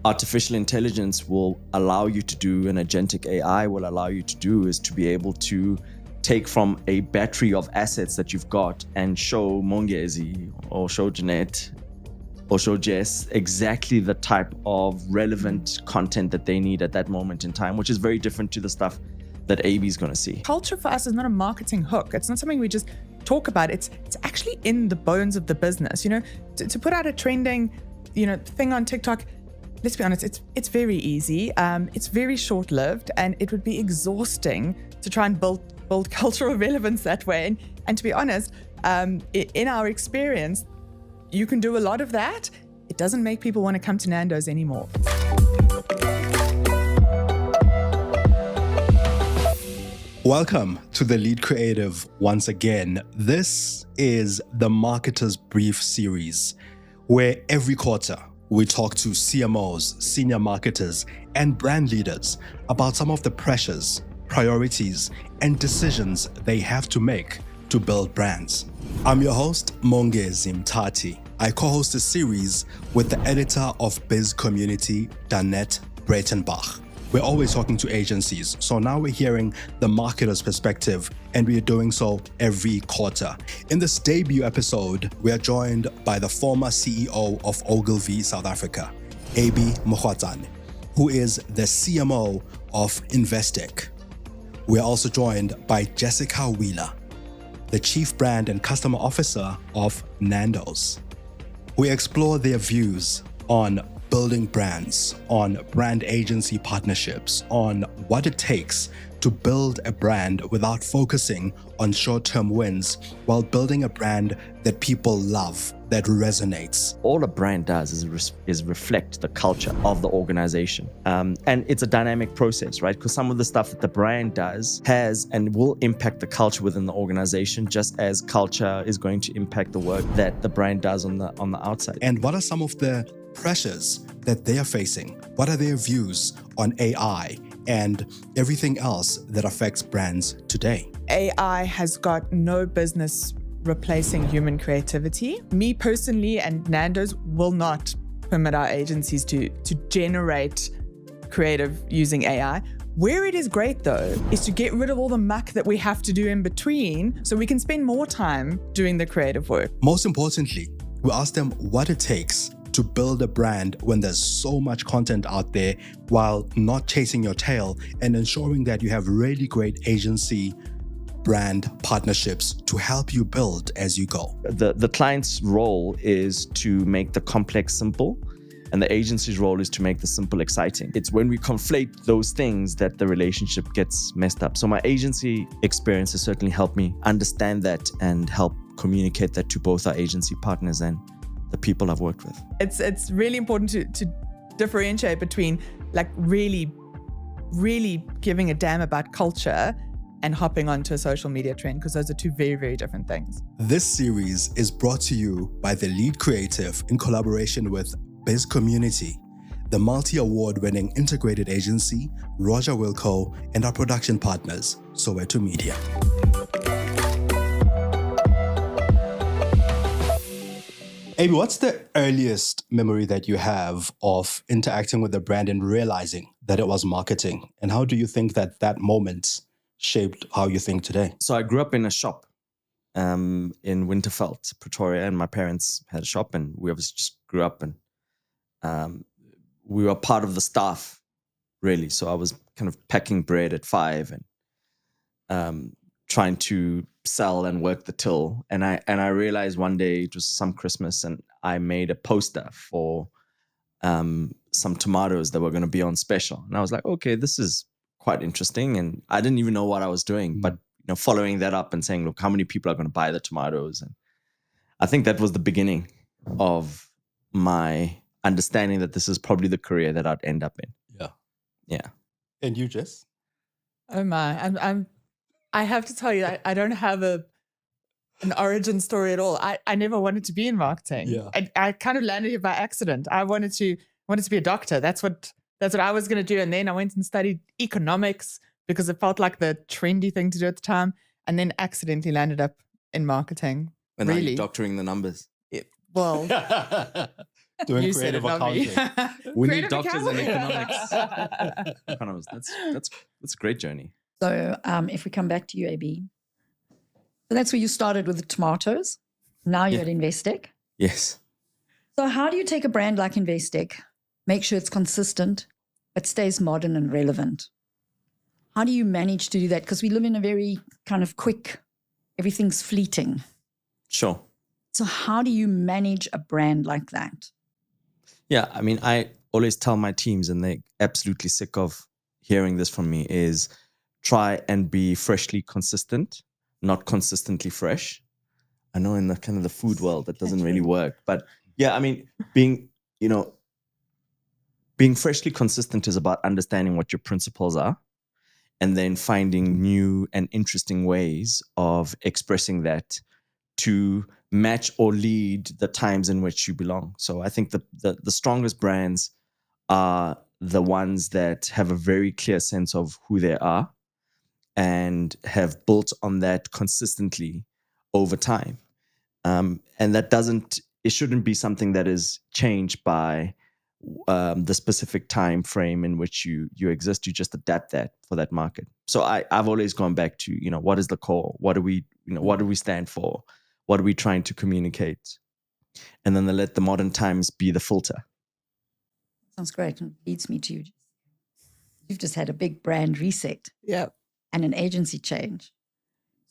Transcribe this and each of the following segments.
artificial intelligence will allow you to do, an agentic AI will allow you to do, is to be able to take from a battery of assets that you've got and show Mongezi or show Jeanette or show Jess exactly the type of relevant content that they need at that moment in time, which is very different to the stuff that Abey's going to see. Culture for us is not a marketing hook. It's not something we just talk about. It's actually in the bones of the business. You know, to put out a trending, thing on TikTok, let's be honest, it's very easy. It's very short-lived, and it would be exhausting to try and build cultural relevance that way. And to be honest, in our experience, you can do a lot of that. It doesn't make people want to come to Nando's anymore. Welcome to the Lead Creative once again. This is the Marketer's Brief series, where every quarter we talk to CMOs, senior marketers, and brand leaders about some of the pressures, priorities, and decisions they have to make to build brands. I'm your host, Mongezi Mtati. I co-host the series with the editor of Bizcommunity, Danette Breitenbach. We're always talking to agencies, so now we're hearing the marketer's perspective, and we are doing so every quarter. In this debut episode, we are joined by the former CEO of Ogilvy South Africa, Abey Mokgwatsane, who is the CMO of Investec. We're also joined by Jessica Wheeler, the Chief Brand and Customer Officer of Nando's. We explore their views on building brands, on brand agency partnerships, on what it takes to build a brand without focusing on short-term wins while building a brand that people love, that resonates. All a brand does is reflect the culture of the organization. And it's a dynamic process, right? Because some of the stuff that the brand does has and will impact the culture within the organization, just as culture is going to impact the work that the brand does on the outside. And what are some of the pressures that they are facing? What are their views on AI and everything else that affects brands today? AI has got no business replacing human creativity. Me personally and Nando's will not permit our agencies to generate creative using AI. Where it is great though, is to get rid of all the muck that we have to do in between so we can spend more time doing the creative work. Most importantly, we ask them what it takes to build a brand when there's so much content out there, while not chasing your tail and ensuring that you have really great agency brand partnerships to help you build as you go. The client's role is to make the complex simple, and the agency's role is to make the simple exciting. It's when we conflate those things that the relationship gets messed up. So my agency experience has certainly helped me understand that and help communicate that to both our agency partners and the people I've worked with. It's really important to differentiate between like really giving a damn about culture and hopping onto a social media trend, because those are two very, very different things. This series is brought to you by the Lead Creative in collaboration with Bizcommunity, the multi-award-winning integrated agency, Roger Wilco, and our production partners, Soweto Media. Abey, what's the earliest memory that you have of interacting with the brand and realizing that it was marketing? And how do you think that moment shaped how you think today? So I grew up in a shop in Winterveld, Pretoria, and my parents had a shop, and we obviously just grew up, and we were part of the staff, really. So I was kind of packing bread at 5 and trying to sell and work the till. And I realized one day, it was some Christmas, and I made a poster for some tomatoes that were going to be on special. And I was like, okay, this is quite interesting. And I didn't even know what I was doing, but following that up and saying, look, how many people are going to buy the tomatoes? And I think that was the beginning of my understanding that this is probably the career that I'd end up in. Yeah. And you, Jess? Oh my, I have to tell you, I don't have an origin story at all. I never wanted to be in marketing. Yeah. I kind of landed here by accident. I wanted to be a doctor. That's what I was going to do. And then I went and studied economics because it felt like the trendy thing to do at the time. And then accidentally landed up in marketing. And really? Now you're doctoring the numbers. Well, Doing You said creative it, not me. accounting. We Creative need doctors in accounting. economics. That's a great journey. So if we come back to you, Abey, so that's where you started with the tomatoes. Now you're at Investec. Yes. So how do you take a brand like Investec, make sure it's consistent, but stays modern and relevant? How do you manage to do that? Because we live in a very kind of quick, everything's fleeting. Sure. So how do you manage a brand like that? Yeah, I mean, I always tell my teams, and they're absolutely sick of hearing this from me, is try and be freshly consistent, not consistently fresh. I know in the kind of the food world that doesn't really work, but yeah, I mean, being freshly consistent is about understanding what your principles are and then finding new and interesting ways of expressing that to match or lead the times in which you belong. So I think the strongest brands are the ones that have a very clear sense of who they are and have built on that consistently over time. And it shouldn't be something that is changed by the specific time frame in which you exist. You just adapt that for that market. So I've always gone back to, what is the core? What do we stand for? What are we trying to communicate? And then let the modern times be the filter. Sounds great. And it leads me to you. You've just had a big brand reset. Yeah. And an agency change.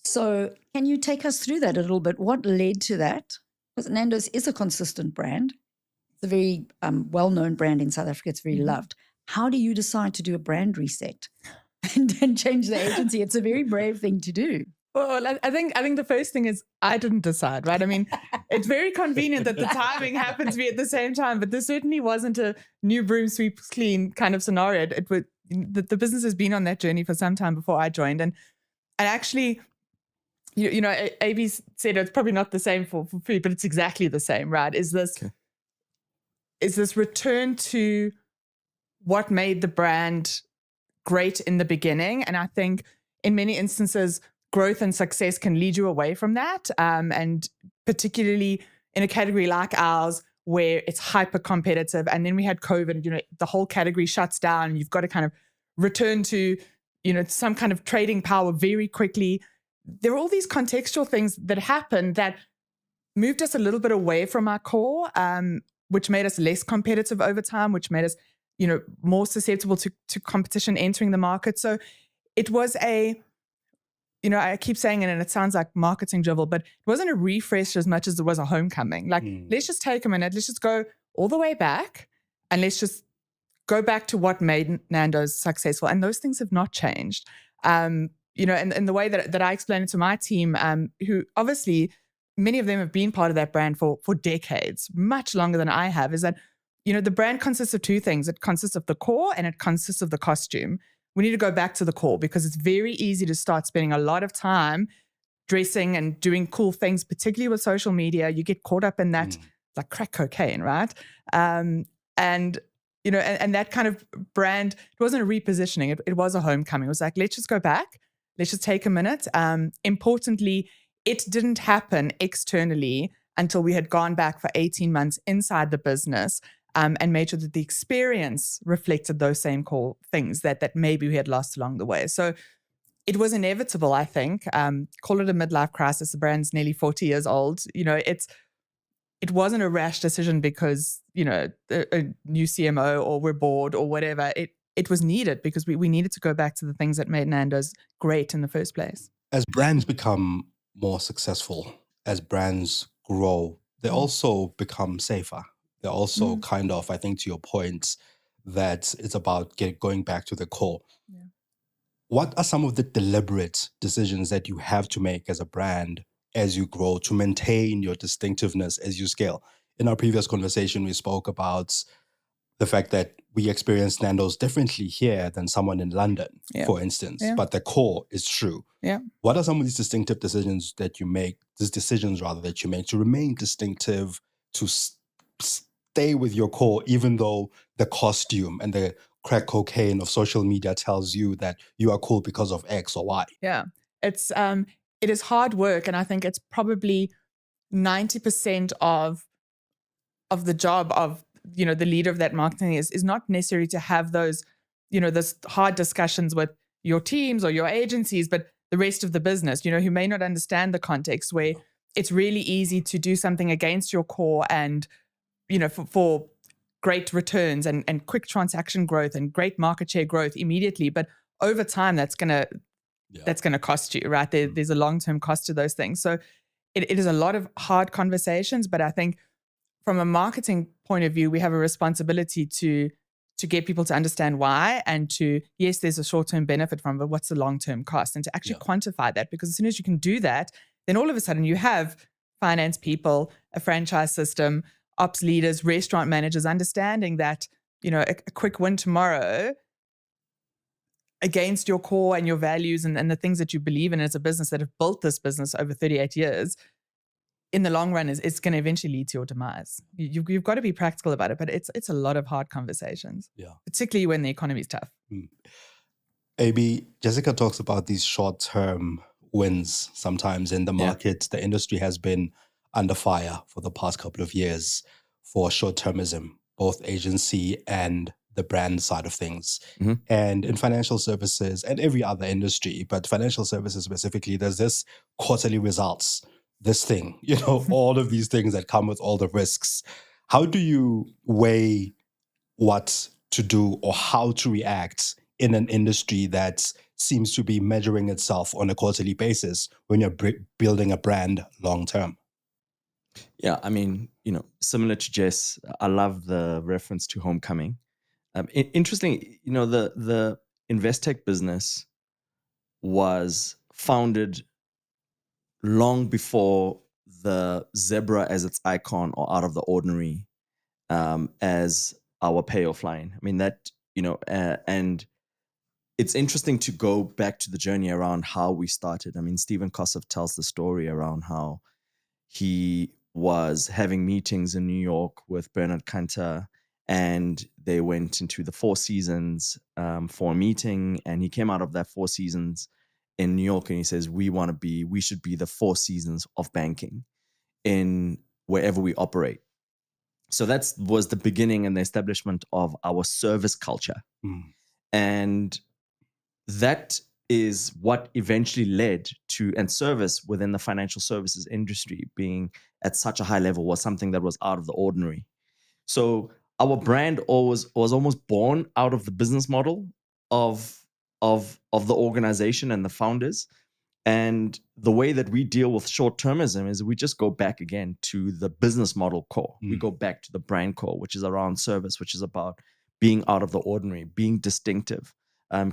So can you take us through that a little bit? What led to that? Because Nando's is a consistent brand. It's a very well-known brand in South Africa. It's very loved. How do you decide to do a brand reset and then change the agency? It's a very brave thing to do. Well, I think the first thing is I didn't decide, right? I mean, it's very convenient that the timing happens to be at the same time, but this certainly wasn't a new broom sweeps clean kind of scenario. It was the business has been on that journey for some time before I joined, and actually, Abey said it's probably not the same for food, but it's exactly the same, right? Is this return to what made the brand great in the beginning, and I think in many instances, growth and success can lead you away from that. And particularly in a category like ours, where it's hyper competitive. And then we had COVID, the whole category shuts down and you've got to kind of return to, some kind of trading power very quickly. There are all these contextual things that happened that moved us a little bit away from our core, which made us less competitive over time, which made us, more susceptible to competition entering the market. So it was I keep saying it and it sounds like marketing drivel, but it wasn't a refresh as much as it was a homecoming. Like, let's just take a minute, let's just go all the way back and let's just go back to what made Nando's successful. And those things have not changed. And the way that I explain it to my team, who obviously many of them have been part of that brand for decades, much longer than I have, is that, the brand consists of two things. It consists of the core and it consists of the costume. We need to go back to the core because it's very easy to start spending a lot of time dressing and doing cool things, particularly with social media. You get caught up in that, like crack cocaine, right? And that kind of brand, it wasn't a repositioning. It was a homecoming. It was like, let's just go back. Let's just take a minute. Importantly, it didn't happen externally until we had gone back for 18 months inside the business and made sure that the experience reflected those same core things that maybe we had lost along the way. So it was inevitable, I think. Call it a midlife crisis. The brand's nearly 40 years old. It wasn't a rash decision because, a new CMO or we're bored or whatever. It was needed because we needed to go back to the things that made Nando's great in the first place. As brands become more successful, as brands grow, they also become safer. They're also kind of, I think to your point, that it's about going back to the core. Yeah. What are some of the deliberate decisions that you have to make as a brand as you grow to maintain your distinctiveness as you scale? In our previous conversation, we spoke about the fact that we experience Nando's differently here than someone in London, for instance, but the core is true. Yeah. What are some of these distinctive decisions that you make, that you make to remain distinctive, to stay with your core, even though the costume and the crack cocaine of social media tells you that you are cool because of X or Y? Yeah. It is hard work. And I think it's probably 90% of of the job of, the leader of that marketing is not necessarily to have those, those hard discussions with your teams or your agencies, but the rest of the business, who may not understand the context, where it's really easy to do something against your core and, for great returns and quick transaction growth and great market share growth immediately. But over time, that's going to cost you, right? There's a long-term cost to those things. So it is a lot of hard conversations, but I think from a marketing point of view, we have a responsibility to get people to understand why and to, yes, there's a short-term benefit from it, but what's the long-term cost? And to actually quantify that, because as soon as you can do that, then all of a sudden you have finance people, a franchise system, ops leaders, restaurant managers understanding that, a quick win tomorrow against your core and your values and the things that you believe in as a business that have built this business over 38 years, in the long run, it's going to eventually lead to your demise. You've got to be practical about it, but it's a lot of hard conversations, particularly when the economy is tough. Abey, Jessica talks about these short-term wins sometimes in the market. The industry has been under fire for the past couple of years for short-termism, both agency and the brand side of things. And in financial services and every other industry, but financial services specifically, there's this quarterly results, this thing, all of these things that come with all the risks. How do you weigh what to do or how to react in an industry that seems to be measuring itself on a quarterly basis when you're building a brand long term? Yeah, I mean, similar to Jess, I love the reference to homecoming. Interesting, the Investec business was founded long before the zebra as its icon or out of the ordinary as our payoff line. I mean, that, and it's interesting to go back to the journey around how we started. I mean, Stephen Kossoff tells the story around how he was having meetings in New York with Bernard Kanter, and they went into the Four Seasons for a meeting, and he came out of that Four Seasons in New York and he says, we should be the Four Seasons of banking in wherever we operate. So that was the beginning and the establishment of our service culture. And that is what eventually led to, and service within the financial services industry being at such a high level was something that was out of the ordinary. So our brand was almost born out of the business model of the organization and the founders. And the way that we deal with short-termism is we just go back again to the business model core. We go back to the brand core, which is around service, which is about being out of the ordinary, being distinctive,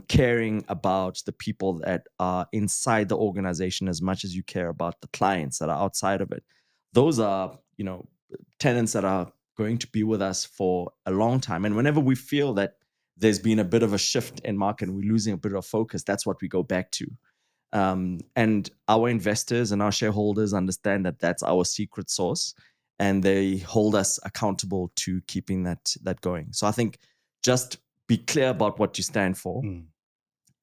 caring about the people that are inside the organization as much as you care about the clients that are outside of it. Those are, tenants that are going to be with us for a long time. And whenever we feel that there's been a bit of a shift in market and we're losing a bit of focus, that's what we go back to. And our investors and our shareholders understand that that's our secret sauce, and they hold us accountable to keeping that going. So I think just be clear about what you stand for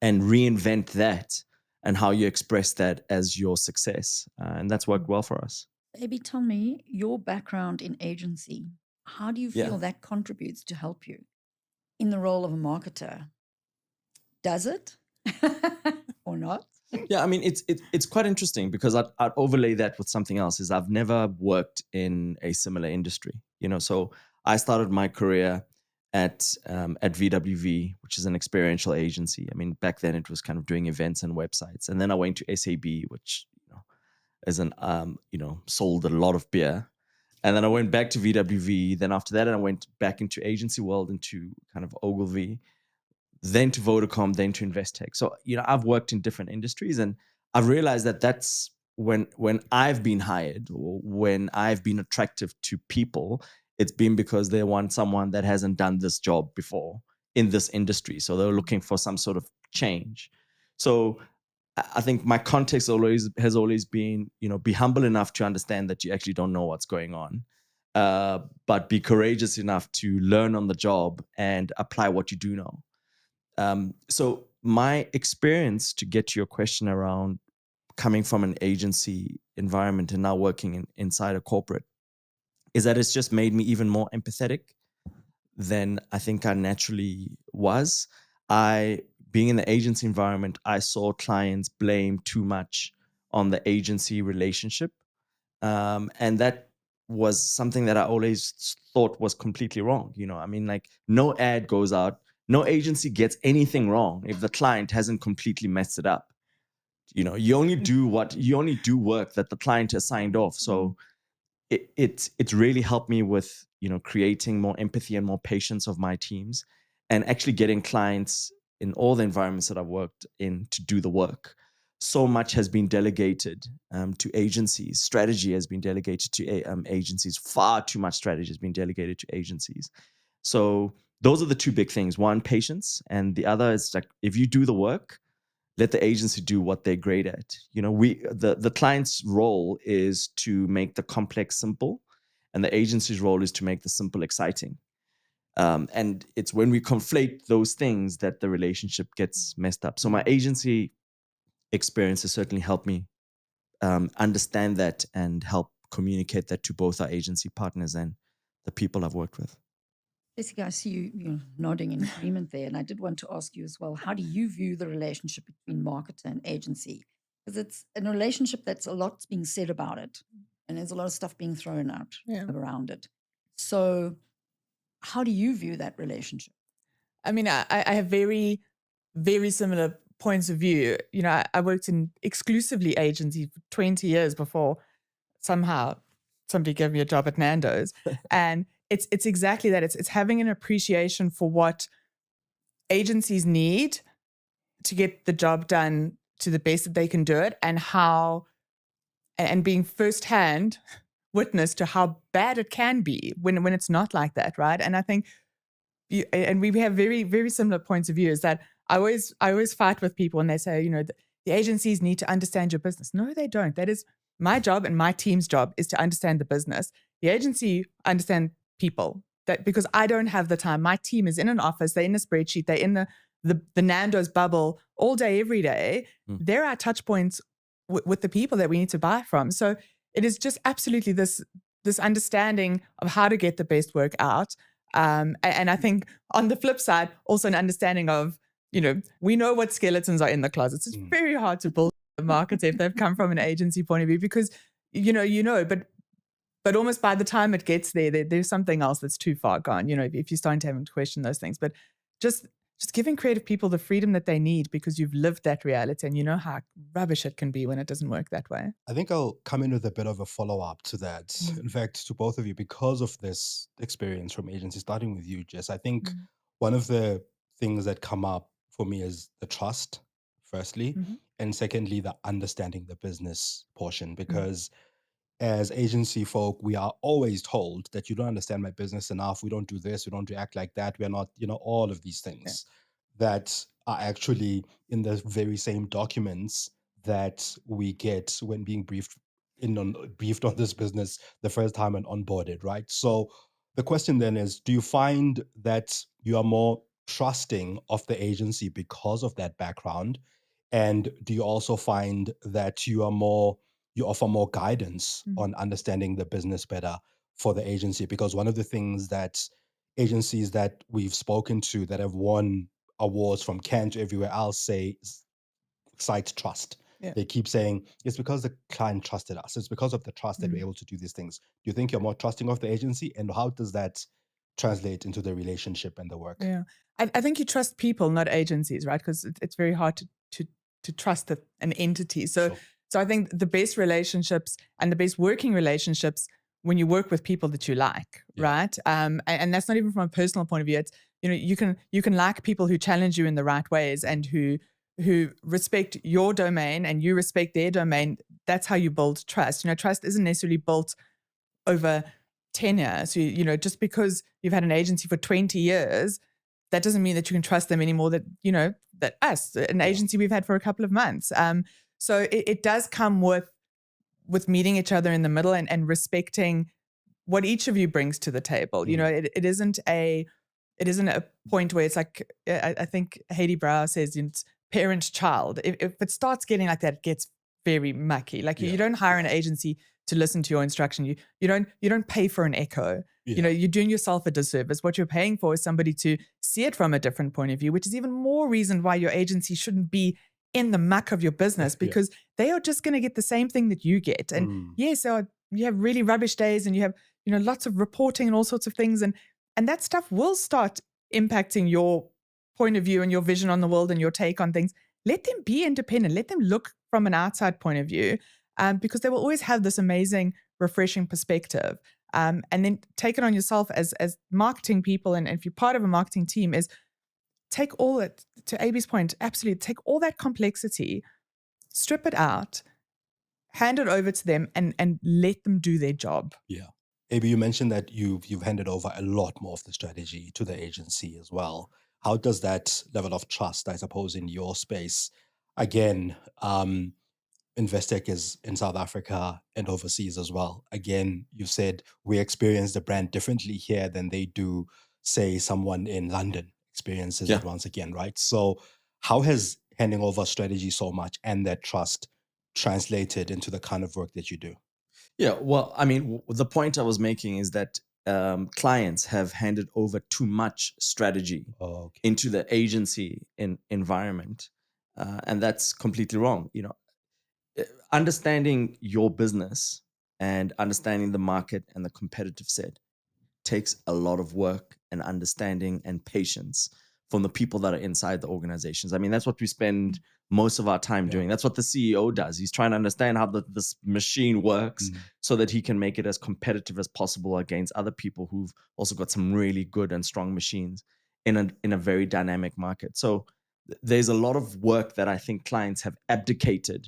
and reinvent that and how you express that as your success. And that's worked well for us. Abey, tell me, your background in agency, how do you feel that contributes to help you in the role of a marketer? Does it or not? Yeah, I mean, it's quite interesting because I'd overlay that with something else. Is I've never worked in a similar industry, So I started my career at VWV, which is an experiential agency. I mean, back then it was kind of doing events and websites, and then I went to SAB, which is sold a lot of beer, and then I went back to VWV. Then after that, I went back into agency world, into kind of Ogilvy, then to Vodacom, then to Investec. So, I've worked in different industries, and I've realized that that's when I've been hired or when I've been attractive to people, it's been because they want someone that hasn't done this job before in this industry. So they're looking for some sort of change. So I think my context has always been, be humble enough to understand that you actually don't know what's going on, but be courageous enough to learn on the job and apply what you do know. So my experience, to get to your question around coming from an agency environment and now working inside a corporate, is that it's just made me even more empathetic than I think I naturally was. Being in the agency environment, I saw clients blame too much on the agency relationship. And that was something that I always thought was completely wrong. I mean, like, no ad goes out, no agency gets anything wrong if the client hasn't completely messed it up. You only do work that the client has signed off. So it's really helped me with, creating more empathy and more patience of my teams, and actually getting clients in all the environments that I've worked in to do the work. So much has been delegated to agencies. Strategy has been delegated to agencies. Far too much strategy has been delegated to agencies. So those are the two big things. One, patience, and the other is like, if you do the work, let the agency do what they're great at. The client's role is to make the complex simple, and the agency's role is to make the simple exciting. And it's when we conflate those things that the relationship gets messed up. So my agency experience has certainly helped me understand that and help communicate that to both our agency partners and the people I've worked with. Jessica, I see you nodding in agreement there. And I did want to ask you as well, how do you view the relationship between marketer and agency? Because it's a relationship that's a lot being said about it. And there's a lot of stuff being thrown out around it. So how do you view that relationship? I mean, I have very, very similar points of view. I worked in exclusively agency for 20 years before somehow somebody gave me a job at Nando's. And it's exactly that. It's having an appreciation for what agencies need to get the job done to the best that they can do it, and being firsthand witness to how bad it can be when it's not like that, right? And I think we have very, very similar points of view. Is that I always fight with people when they say, the agencies need to understand your business. No, they don't. That is my job, and my team's job is to understand the business. The agency understand people. That because I don't have the time. My team is in an office. They're in a spreadsheet. They're in the Nando's bubble all day, every day. There are touch points with the people that we need to buy from. So it is just absolutely this understanding of how to get the best work out. And I think on the flip side, also an understanding of, we know what skeletons are in the closets. It's very hard to build a market if they've come from an agency point of view, because, but almost by the time it gets there's something else that's too far gone, if you're starting to have to question those things. But just giving creative people the freedom that they need, because you've lived that reality and you know how rubbish it can be when it doesn't work that way. I think I'll come in with a bit of a follow-up to that. In fact, to both of you, because of this experience from agency, starting with you, Jess, I think one of the things that come up for me is the trust, firstly, and secondly, the understanding the business portion, because as agency folk, we are always told that you don't understand my business enough. We don't do this. We don't react like that. We're not, all of these things that are actually in the very same documents that we get when being briefed on this business the first time and onboarded, right? So the question then is, do you find that you are more trusting of the agency because of that background? And do you also find that you offer more guidance on understanding the business better for the agency? Because one of the things that agencies that we've spoken to that have won awards from Cannes to everywhere else cite trust. They keep saying it's because the client trusted us. It's because of the trust that we're able to do these things. Do you think you're more trusting of the agency, and how does that translate into the relationship and the work? Yeah, I think you trust people, not agencies, right? Because it's very hard to trust an entity. So I think the best relationships and the best working relationships when you work with people that you like, right? And that's not even from a personal point of view. It's, you can like people who challenge you in the right ways and who respect your domain and you respect their domain. That's how you build trust. Trust isn't necessarily built over tenure. So, just because you've had an agency for 20 years, that doesn't mean that you can trust them anymore that us, an agency we've had for a couple of months. So it does come with meeting each other in the middle and respecting what each of you brings to the table. It isn't a point where it's like, I think Hayley Brow says it's parent-child. If it starts getting like that, it gets very mucky. Like you don't hire an agency to listen to your instruction. You don't pay for an echo. Yeah. You're doing yourself a disservice. What you're paying for is somebody to see it from a different point of view, which is even more reason why your agency shouldn't be in the muck of your business, because they are just going to get the same thing that you get. And so you have really rubbish days, and you have lots of reporting and all sorts of things, and that stuff will start impacting your point of view and your vision on the world and your take on things. Let them be independent. Let them look from an outside point of view, because they will always have this amazing, refreshing perspective. And then take it on yourself as marketing people, and if you're part of a marketing team, is take all it, to Abey's point, absolutely take all that complexity, strip it out, hand it over to them, and let them do their job. Yeah. Abey, you mentioned that you've handed over a lot more of the strategy to the agency as well. How does that level of trust, I suppose, in your space, again, Investec is in South Africa and overseas as well. Again, you said we experience the brand differently here than they do, say, someone in London experiences it once again, right? So how has handing over strategy so much and that trust translated into the kind of work that you do? Yeah, well, I mean, the point I was making is that clients have handed over too much strategy into the agency environment, and that's completely wrong. Understanding your business and understanding the market and the competitive set takes a lot of work and understanding and patience from the people that are inside the organizations. I mean, that's what we spend most of our time doing. That's what the CEO does. He's trying to understand how this machine works so that he can make it as competitive as possible against other people who've also got some really good and strong machines in a very dynamic market. So there's a lot of work that I think clients have abdicated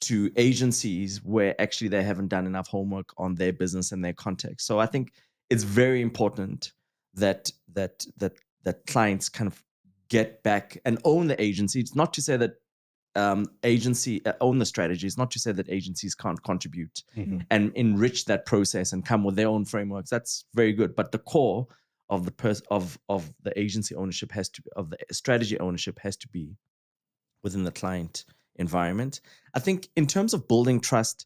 to agencies where actually they haven't done enough homework on their business and their context. So I think it's very important that clients kind of get back and own the agency. It's not to say that agency own the strategy. It's not to say that agencies can't contribute and enrich that process and come with their own frameworks. That's very good. But the core of the agency ownership of the strategy ownership has to be within the client environment. I think in terms of building trust,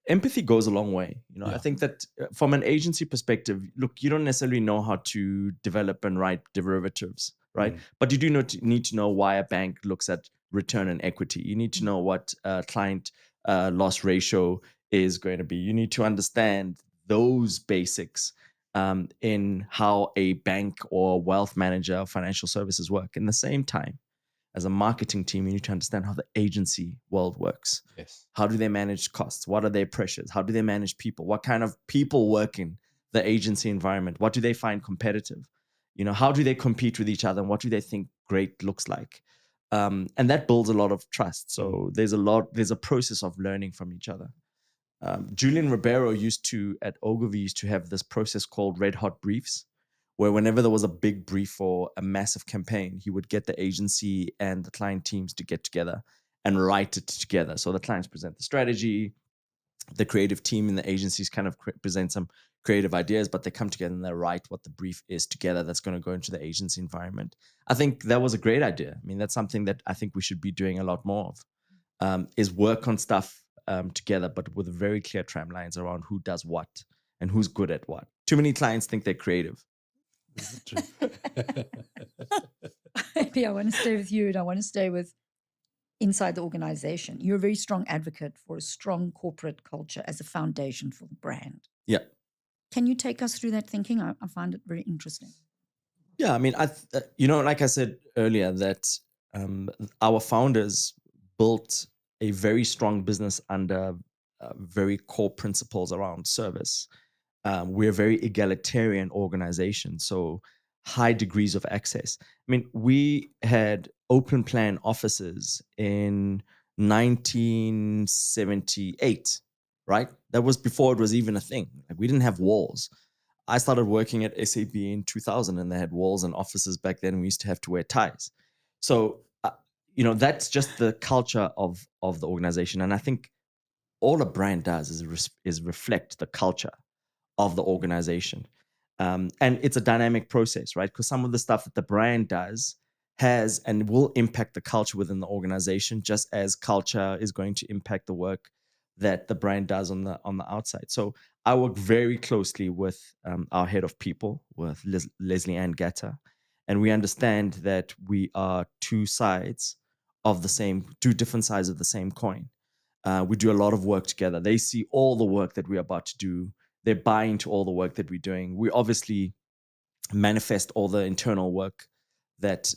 empathy goes a long way. I think that from an agency perspective, look, you don't necessarily know how to develop and write derivatives, right? But you do need to know why a bank looks at return on equity. You need to know what client loss ratio is going to be. You need to understand those basics in how a bank or wealth manager or financial services work. In the same time, as a marketing team, you need to understand how the agency world works. Yes. How do they manage costs? What are their pressures? How do they manage people? What kind of people work in the agency environment? What do they find competitive? How do they compete with each other? And what do they think great looks like? And that builds a lot of trust. So there's a process of learning from each other. Julian Ribeiro at Ogilvy used to have this process called Red Hot Briefs, where whenever there was a big brief for a massive campaign, he would get the agency and the client teams to get together and write it together. So the clients present the strategy, the creative team in the agencies kind of present some creative ideas, but they come together and they write what the brief is together that's going to go into the agency environment. I think that was a great idea. I mean, that's something that I think we should be doing a lot more of, is work on stuff together, but with very clear tramlines around who does what and who's good at what. Too many clients think they're creative. Maybe I want to stay with you, and I want to stay with inside the organization. You're a very strong advocate for a strong corporate culture as a foundation for the brand. Yeah. Can you take us through that thinking? I find it very interesting. Yeah, I mean, like I said earlier, that our founders built a very strong business under very core principles around service. We're a very egalitarian organization, so high degrees of access. I mean, we had open plan offices in 1978, right? That was before it was even a thing. Like, we didn't have walls. I started working at SAP in 2000, and they had walls and offices back then. We used to have to wear ties. So, that's just the culture of the organization. And I think all a brand does is reflect the culture of the organization. And it's a dynamic process, right? Because some of the stuff that the brand does has and will impact the culture within the organization, just as culture is going to impact the work that the brand does on the outside. So I work very closely with our head of people, with Leslie Ann Gatta, and we understand that we are two different sides of the same coin. We do a lot of work together. They see all the work that we're about to do. They're buying to all the work that we're doing. We obviously manifest all the internal work that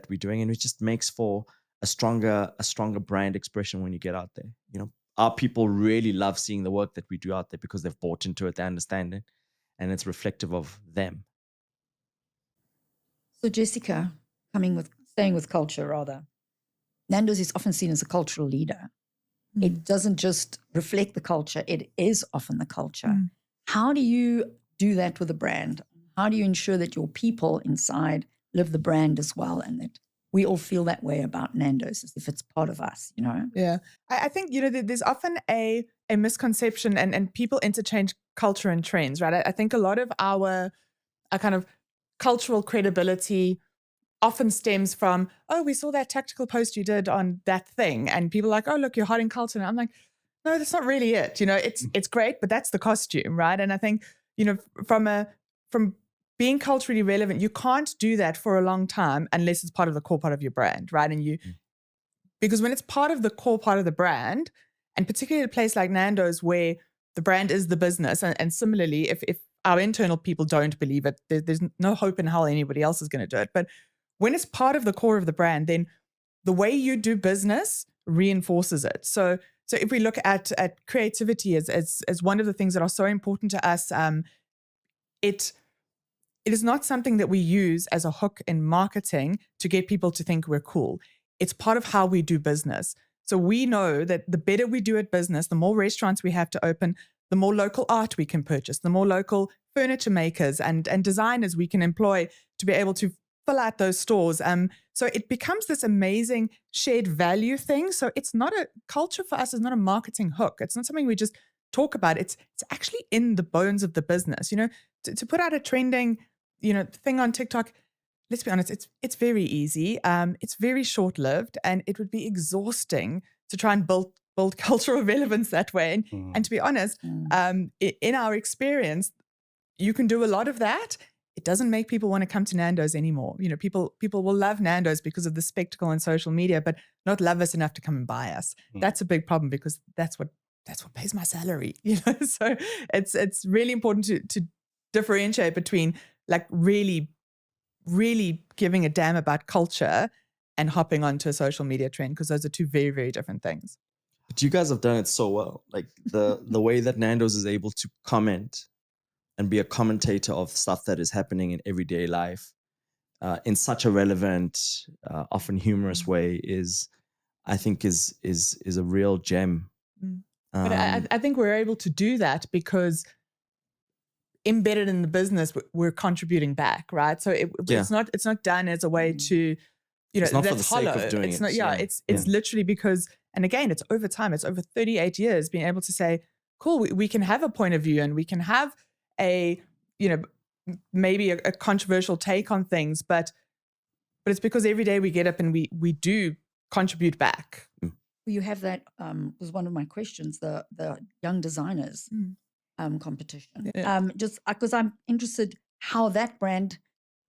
we're doing, and it just makes for a stronger brand expression when you get out there. Our people really love seeing the work that we do out there because they've bought into it, they understand it, and it's reflective of them. So Jessica, staying with culture rather, Nando's is often seen as a cultural leader. It doesn't just reflect the culture, it is often the culture. How do you do that with a brand? How do you ensure that your people inside live the brand as well, and that we all feel that way about Nando's as if it's part of us, Yeah. I think, there's often a misconception and people interchange culture and trends, right? I think a lot of our kind of cultural credibility often stems from, oh, we saw that tactical post you did on that thing. And people are like, oh, look, you're hot in culture. And I'm like, no, that's not really it. It's great, but that's the costume, right? And I think, from being culturally relevant, you can't do that for a long time unless it's part of the core part of your brand, right? And because when it's part of the core part of the brand, and particularly at a place like Nando's where the brand is the business, and similarly, if our internal people don't believe it, there's no hope in hell anybody else is going to do it. But when it's part of the core of the brand, then the way you do business reinforces it. So if we look at creativity as one of the things that are so important to us, it is not something that we use as a hook in marketing to get people to think we're cool. It's part of how we do business. So we know that the better we do at business, the more restaurants we have to open, the more local art we can purchase, the more local furniture makers and designers we can employ to be able to fill out those stores. So it becomes this amazing shared value thing. So it's not a culture for us, is not a marketing hook. It's not something we just talk about. It's actually in the bones of the business. To put out a trending, thing on TikTok, let's be honest, it's very easy. It's very short-lived, and it would be exhausting to try and build cultural relevance that way. And to be honest, in our experience, you can do a lot of that. It doesn't make people want to come to Nando's anymore. People will love Nando's because of the spectacle on social media, but not love us enough to come and buy us. That's a big problem because that's what pays my salary. So it's really important to differentiate between like really, really giving a damn about culture and hopping onto a social media trend, because those are two very, very different things. But you guys have done it so well. Like the way that Nando's is able to comment and be a commentator of stuff that is happening in everyday life in such a relevant, often humorous way I think is a real gem. But I think we're able to do that because embedded in the business, we're contributing back, right? So it's not done as a way to, it's not for the that's sake hollow. of doing it's it. not, it's literally because, and again, it's over time. It's over 38 years being able to say, cool, we can have a point of view and we can have a, maybe a controversial take on things, but it's because every day we get up and we do contribute back. You have that was one of my questions, the young designers competition. Just because I'm interested how that brand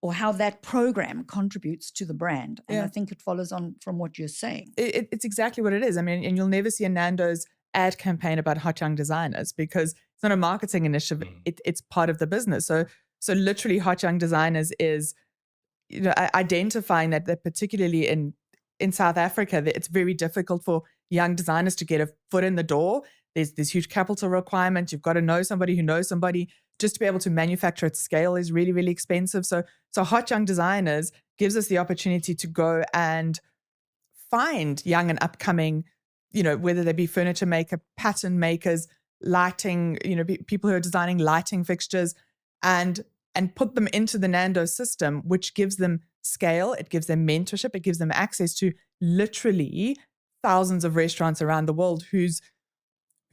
or how that program contributes to the brand. And I think it follows on from what you're saying. It's exactly what it is. I mean, and you'll never see a Nando's ad campaign about hot young designers because it's not a marketing initiative. It's part of the business. So literally Hot Young Designers is, identifying that particularly in South Africa, that it's very difficult for young designers to get a foot in the door. There's huge capital requirements. You've got to know somebody who knows somebody. Just to be able to manufacture at scale is really, really expensive. So Hot Young Designers gives us the opportunity to go and find young and upcoming, whether they be furniture maker, pattern makers, lighting, people who are designing lighting fixtures, and put them into the Nando system, which gives them scale, it gives them mentorship, it gives them access to literally thousands of restaurants around the world who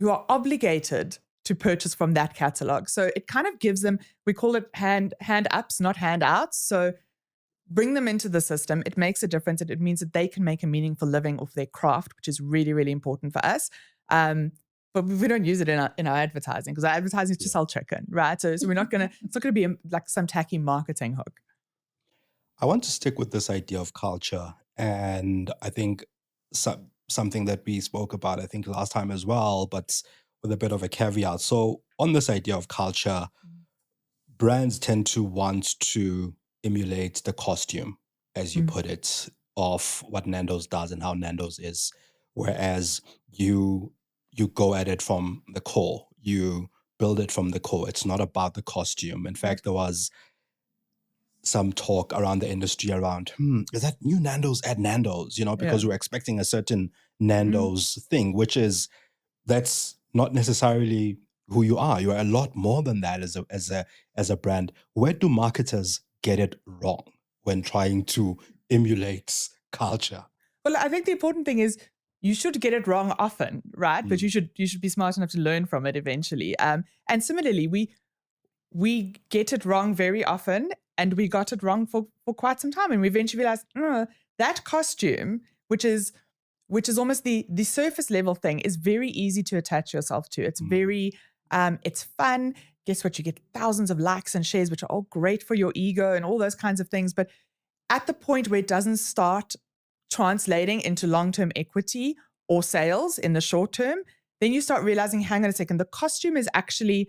are obligated to purchase from that catalog. So it kind of gives them, we call it hand ups, not handouts. So bring them into the system. It makes a difference. It means that they can make a meaningful living off their craft, which is really, really important for us. but we don't use it in our advertising, because our advertising is to sell chicken, right? So we're not gonna. It's not gonna be like some tacky marketing hook. I want to stick with this idea of culture, and I think something that we spoke about, I think last time as well, but with a bit of a caveat. So on this idea of culture, brands tend to want to emulate the costume, as you put it, of what Nando's does and how Nando's is, whereas you go at it from the core. You build it from the core. It's not about the costume. In fact, there was some talk around the industry around, is that new Nando's at Nando's? Because we're expecting a certain Nando's thing, that's not necessarily who you are. You are a lot more than that as a brand. Where do marketers get it wrong when trying to emulate culture? Well, I think the important thing is you should get it wrong often, right? But you should be smart enough to learn from it eventually. And similarly, we get it wrong very often, and we got it wrong for quite some time. And we eventually realized that costume, which is almost the surface level thing, is very easy to attach yourself to. It's very, it's fun. Guess what? You get thousands of likes and shares, which are all great for your ego and all those kinds of things. But at the point where it doesn't start translating into long-term equity or sales in the short term, then you start realizing, hang on a second, the costume is actually,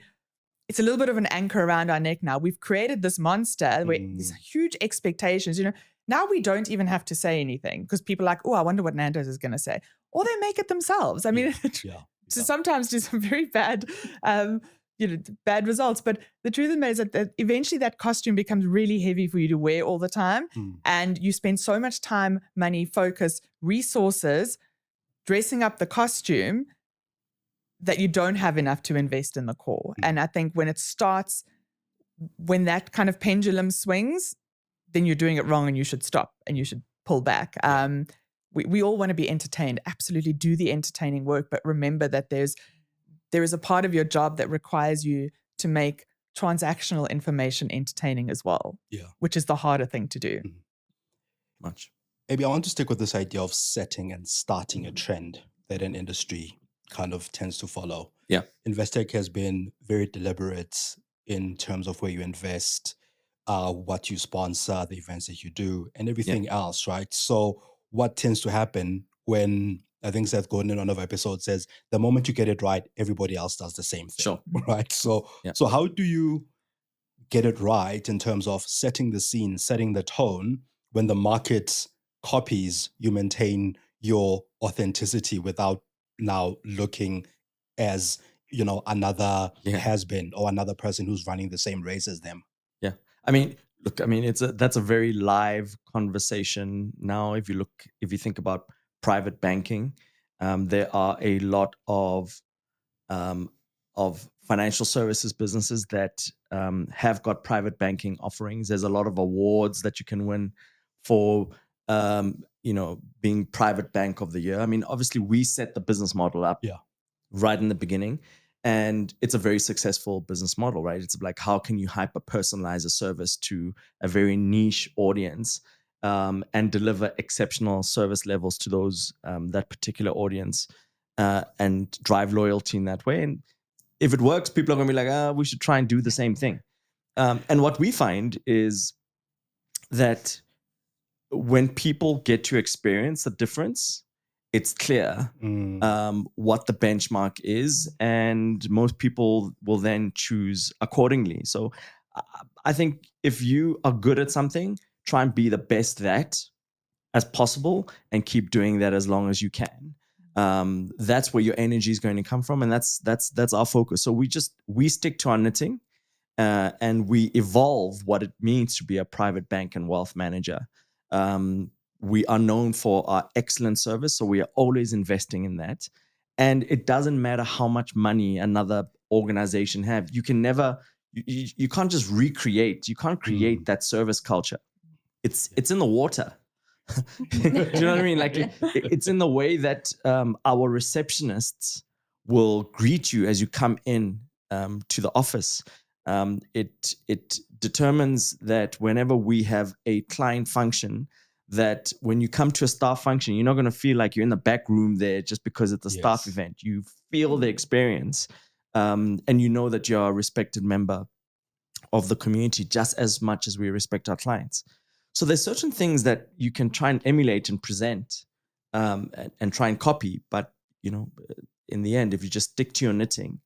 it's a little bit of an anchor around our neck now. We've created this monster where these huge expectations, now we don't even have to say anything, because people are like, oh, I wonder what Nando's is going to say. Or they make it themselves. I mean, so sometimes do some very bad, bad results. But the truth of it is that eventually that costume becomes really heavy for you to wear all the time. And you spend so much time, money, focus, resources dressing up the costume that you don't have enough to invest in the core. And I think when that kind of pendulum swings, then you're doing it wrong, and you should stop and you should pull back. We all want to be entertained. Absolutely do the entertaining work, but remember that there is a part of your job that requires you to make transactional information entertaining as well, which is the harder thing to do. Much. Maybe I want to stick with this idea of setting and starting a trend that an industry kind of tends to follow. Investec has been very deliberate in terms of where you invest, what you sponsor, the events that you do, and everything else, right? So what tends to happen when, I think Seth Godin in one of our episodes says, the moment you get it right, everybody else does the same thing, right? So how do you get it right in terms of setting the scene, setting the tone, when the market copies, you maintain your authenticity without now looking as, another has-been or another person who's running the same race as them? I mean, look, that's a very live conversation now. If you think about private banking, there are a lot of financial services businesses that have got private banking offerings. There's a lot of awards that you can win for being private bank of the year. I mean, obviously we set the business model up right in the beginning, and it's a very successful business model, right? It's like, how can you hyper personalize a service to a very niche audience and deliver exceptional service levels to those that particular audience and drive loyalty in that way. And if it works, people are going to be like, we should try and do the same thing. And what we find is that when people get to experience the difference, it's clear what the benchmark is, and most people will then choose accordingly. So I think if you are good at something, try and be the best that as possible and keep doing that as long as you can. That's where your energy is going to come from, and that's our focus. So we stick to our knitting and we evolve what it means to be a private bank and wealth manager. We are known for our excellent service, so we are always investing in that. And it doesn't matter how much money another organization have. You can never, you can't just recreate. You can't create that service culture. It's in the water. Do you know what I mean? Like it's in the way that our receptionists will greet you as you come in to the office. It determines that whenever we have a client function that when you come to a staff function, you're not going to feel like you're in the back room there just because it's a staff Yes. event. You feel the experience, and you know that you're a respected member of the community just as much as we respect our clients. So there's certain things that you can try and emulate and present, and try and copy. But, in the end, if you just stick to your knitting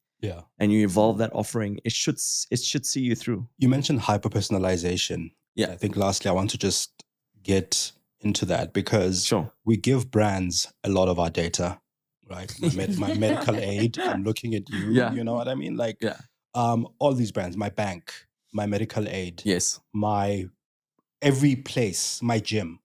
and you evolve that offering, it should see you through. You mentioned hyper-personalization. Yeah. I think lastly, I want to just get into that because Sure. we give brands a lot of our data, right? My medical aid, I'm looking at you, Yeah. you know what I mean? Like, Yeah. all these brands, my bank, my medical aid, Yes. my every place, my gym,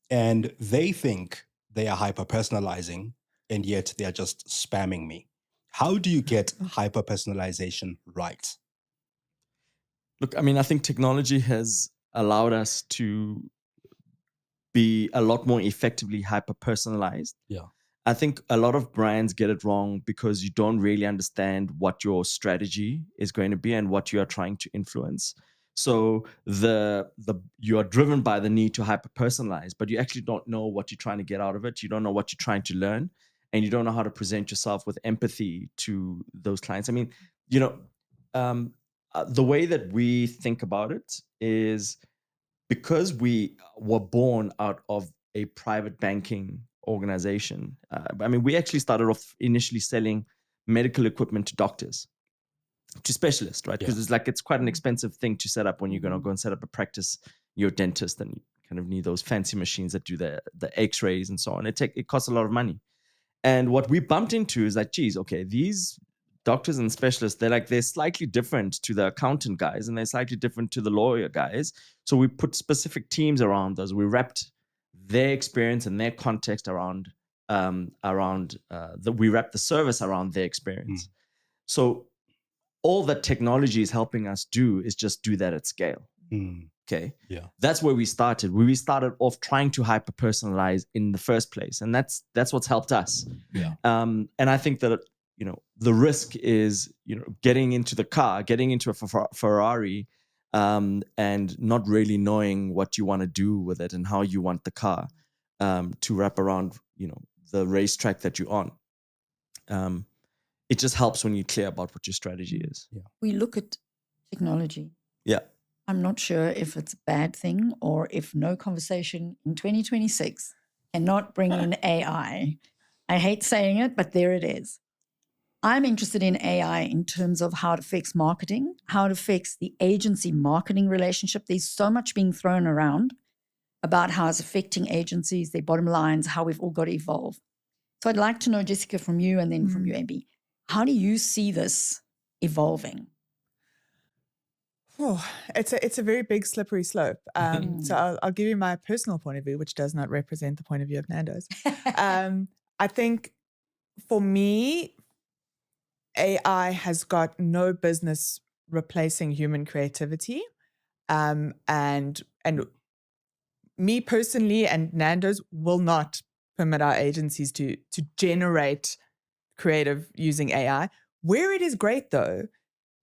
and they think they are hyper-personalizing, and yet they are just spamming me. How do you get hyper-personalization right? Look, I think technology has allowed us to be a lot more effectively hyper-personalized. Yeah. I think a lot of brands get it wrong because you don't really understand what your strategy is going to be and what you are trying to influence. So you are driven by the need to hyper-personalize, but you actually don't know what you're trying to get out of it. You don't know what you're trying to learn, and you don't know how to present yourself with empathy to those clients. The way that we think about it is because we were born out of a private banking organization. We actually started off initially selling medical equipment to doctors, to specialists, right? Because it's quite an expensive thing to set up when you're going to go and set up a practice. You're a dentist and you kind of need those fancy machines that do the x-rays and so on. It costs a lot of money. And what we bumped into is like, geez, okay, these doctors and specialists, they're slightly different to the accountant guys and they're slightly different to the lawyer guys. So we put specific teams around those. We wrapped their experience and their context around we wrap the service around their experience. So all that technology is helping us do is just do that at scale. Okay. Yeah. That's where we started. We started off trying to hyper personalize in the first place, and that's what's helped us. Yeah. And I think that the risk is getting into the car, getting into a Ferrari, and not really knowing what you want to do with it and how you want the car to wrap around the racetrack that you're on. It just helps when you're clear about what your strategy is. Yeah. We look at technology. Yeah. I'm not sure if it's a bad thing or if no conversation in 2026 cannot bring in AI. I hate saying it, but there it is. I'm interested in AI in terms of how it affects marketing, how it affects the agency marketing relationship. There's so much being thrown around about how it's affecting agencies, their bottom lines, how we've all got to evolve. So I'd like to know, Jessica, from you and then from you, Abey, how do you see this evolving? Oh, it's a very big slippery slope. So I'll give you my personal point of view, which does not represent the point of view of Nando's. I think for me, AI has got no business replacing human creativity. And me personally and Nando's will not permit our agencies to generate creative using AI. Where it is great though,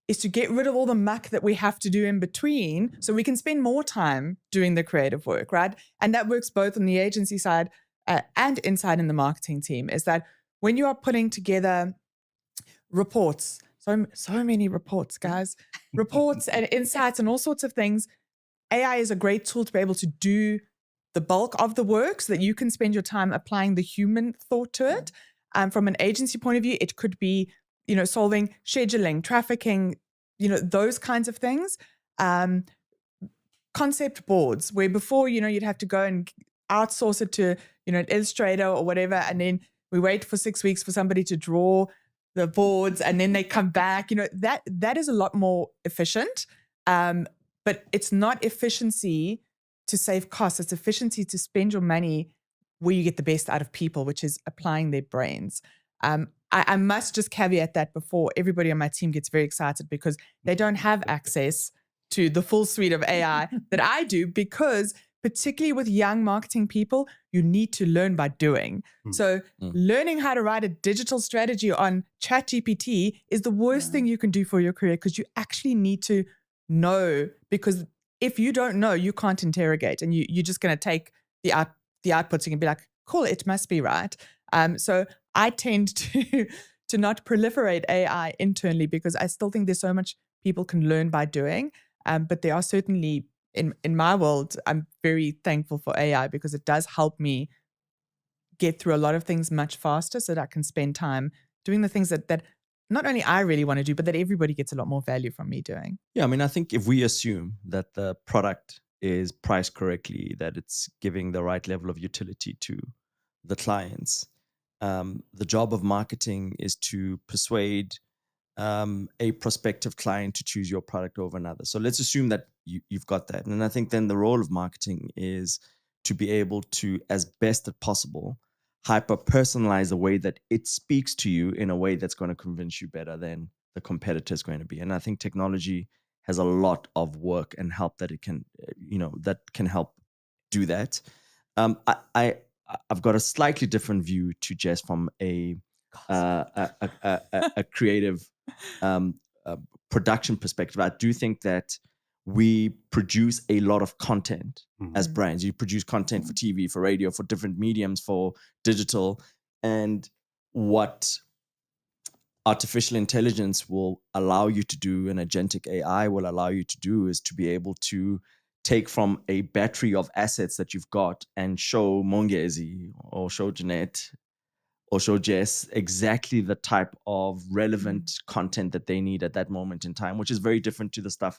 is to get rid of all the muck that we have to do in between so we can spend more time doing the creative work, right? And that works both on the agency side and inside in the marketing team, is that when you are putting together reports, so many reports, guys, reports and insights and all sorts of things, AI is a great tool to be able to do the bulk of the work so that you can spend your time applying the human thought to it. From an agency point of view, it could be solving scheduling, trafficking, those kinds of things. Concept boards, where before, you'd have to go and outsource it to, an illustrator or whatever. And then we wait for 6 weeks for somebody to draw the boards and then they come back. That is a lot more efficient. But it's not efficiency to save costs. It's efficiency to spend your money where you get the best out of people, which is applying their brains. I must just caveat that before everybody on my team gets very excited, because they don't have access to the full suite of AI that I do, because particularly with young marketing people, you need to learn by doing. So learning how to write a digital strategy on ChatGPT is the worst thing you can do for your career, because you actually need to know, because if you don't know, you can't interrogate, and you're just going to take the outputs, you can be like, cool, it must be right. So I tend to not proliferate AI internally because I still think there's so much people can learn by doing. But there are certainly, in my world, I'm very thankful for AI because it does help me get through a lot of things much faster so that I can spend time doing the things that not only I really want to do, but that everybody gets a lot more value from me doing. Yeah, I mean, I think if we assume that the product is priced correctly, that it's giving the right level of utility to the clients, the job of marketing is to persuade a prospective client to choose your product over another. So let's assume that you've got that. And I think then the role of marketing is to be able to, as best as possible, hyper personalize the way that it speaks to you in a way that's going to convince you better than the competitor is going to be. And I think technology has a lot of work and help that it can, that can help do that. I've got a slightly different view to Jess from a creative production perspective. I do think that we produce a lot of content as brands. You produce content for TV, for radio, for different mediums, for digital. And what artificial intelligence will allow you to do, and agentic AI will allow you to do, is to be able to take from a battery of assets that you've got and show Mongezi or show Jeanette or show Jess exactly the type of relevant content that they need at that moment in time, which is very different to the stuff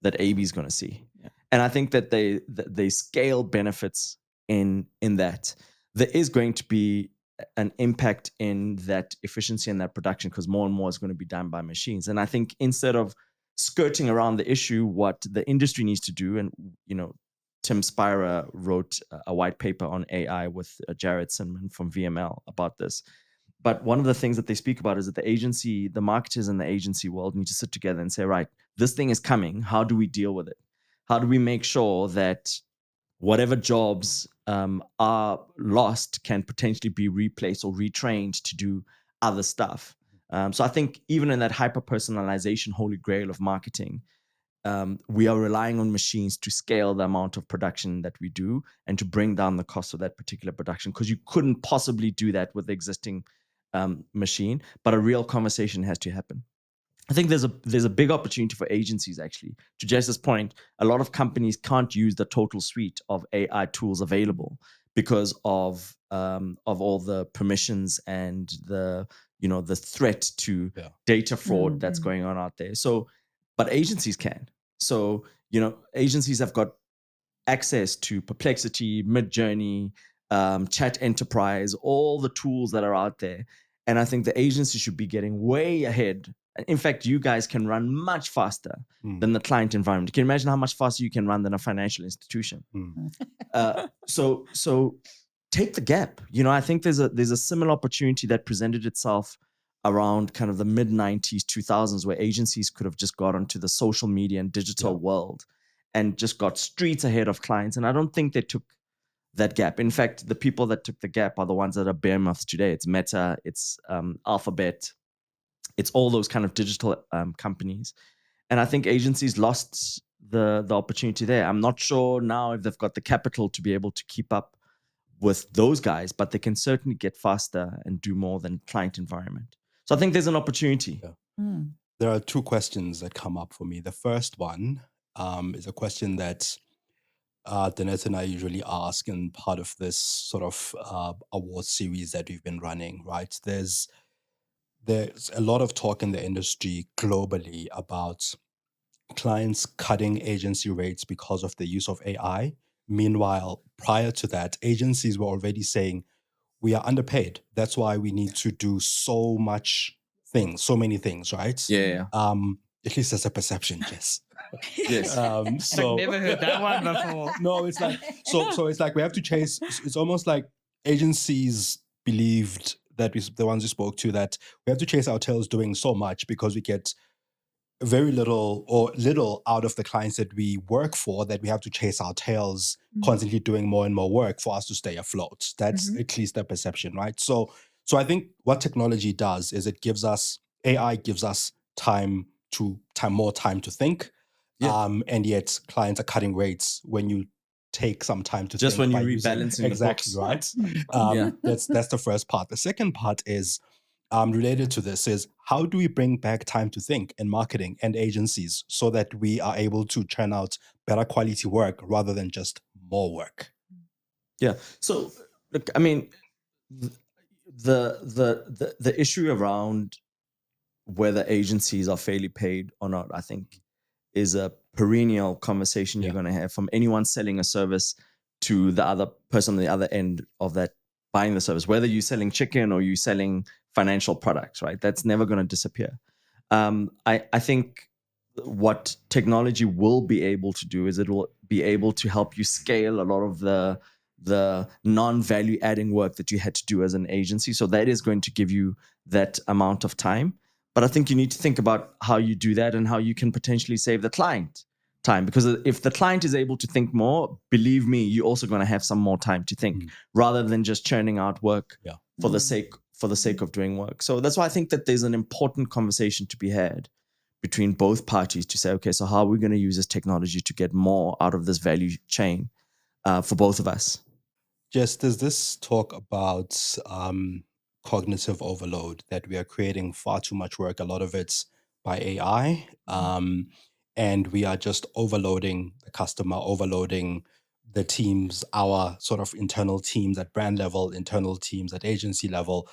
that Abey's going to see. Yeah. And I think that they scale benefits in that. There is going to be an impact in that efficiency and that production because more and more is going to be done by machines. And I think instead of skirting around the issue, what the industry needs to do, and Tim Spira wrote a white paper on AI with Jared Sinman from VML about this. But one of the things that they speak about is that the marketers in the agency world need to sit together and say, right, this thing is coming. How do we deal with it? How do we make sure that whatever jobs are lost can potentially be replaced or retrained to do other stuff? So I think even in that hyper-personalization holy grail of marketing, we are relying on machines to scale the amount of production that we do and to bring down the cost of that particular production, because you couldn't possibly do that with the existing machine, but a real conversation has to happen. I think there's a big opportunity for agencies, actually. To Jess's point, a lot of companies can't use the total suite of AI tools available because of all the permissions and the threat to data fraud that's going on out there. So, but agencies can. So, agencies have got access to Perplexity, Midjourney, Chat Enterprise, all the tools that are out there. And I think the agency should be getting way ahead. In fact, you guys can run much faster than the client environment. Can you imagine how much faster you can run than a financial institution? So take the gap. I think there's a similar opportunity that presented itself around kind of the mid-90s, 2000s, where agencies could have just got onto the social media and digital world and just got streets ahead of clients. And I don't think they took that gap. In fact, the people that took the gap are the ones that are behemoths today. It's Meta, it's Alphabet, it's all those kind of digital companies. And I think agencies lost the opportunity there. I'm not sure now if they've got the capital to be able to keep up with those guys, but they can certainly get faster and do more than client environment. So I think there's an opportunity. Yeah. There are two questions that come up for me. The first one is a question that Danette and I usually ask in part of this sort of award series that we've been running, right? There's a lot of talk in the industry globally about clients cutting agency rates because of the use of AI. Meanwhile, prior to that, agencies were already saying, we are underpaid. That's why we need to do so many things, right? Yeah. At least that's a perception, Jess. Yes. So I've never heard that one before. no, it's like so it's like we have to chase. It's almost like agencies believed that the ones we spoke to, that we have to chase our tails doing so much because we get very little out of the clients that we work for, that we have to chase our tails constantly doing more and more work for us to stay afloat. That's at least the perception, right? So I think what technology does is AI gives us more time to think. And yet clients are cutting rates when you take some time to Just think when by you're using- rebalancing the exactly books. right. Yeah. That's the first part. The second part is related to this is how do we bring back time to think in marketing and agencies so that we are able to churn out better quality work rather than just more work? Yeah. So look, I mean, the issue around whether agencies are fairly paid or not, I think, is a perennial conversation you're going to have from anyone selling a service to the other person on the other end of that buying the service, whether you're selling chicken or you're selling financial products, right? That's never going to disappear. I think what technology will be able to do is it will be able to help you scale a lot of the non-value adding work that you had to do as an agency. So that is going to give you that amount of time. But I think you need to think about how you do that and how you can potentially save the client time. Because if the client is able to think more, believe me, you're also going to have some more time to think rather than just churning out work for the sake of doing work. So that's why I think that there's an important conversation to be had between both parties to say, okay, so how are we going to use this technology to get more out of this value chain for both of us? Just does this talk about cognitive overload, that we are creating far too much work, a lot of it's by AI, and we are just overloading the customer, overloading the teams, our sort of internal teams at brand level, internal teams at agency level,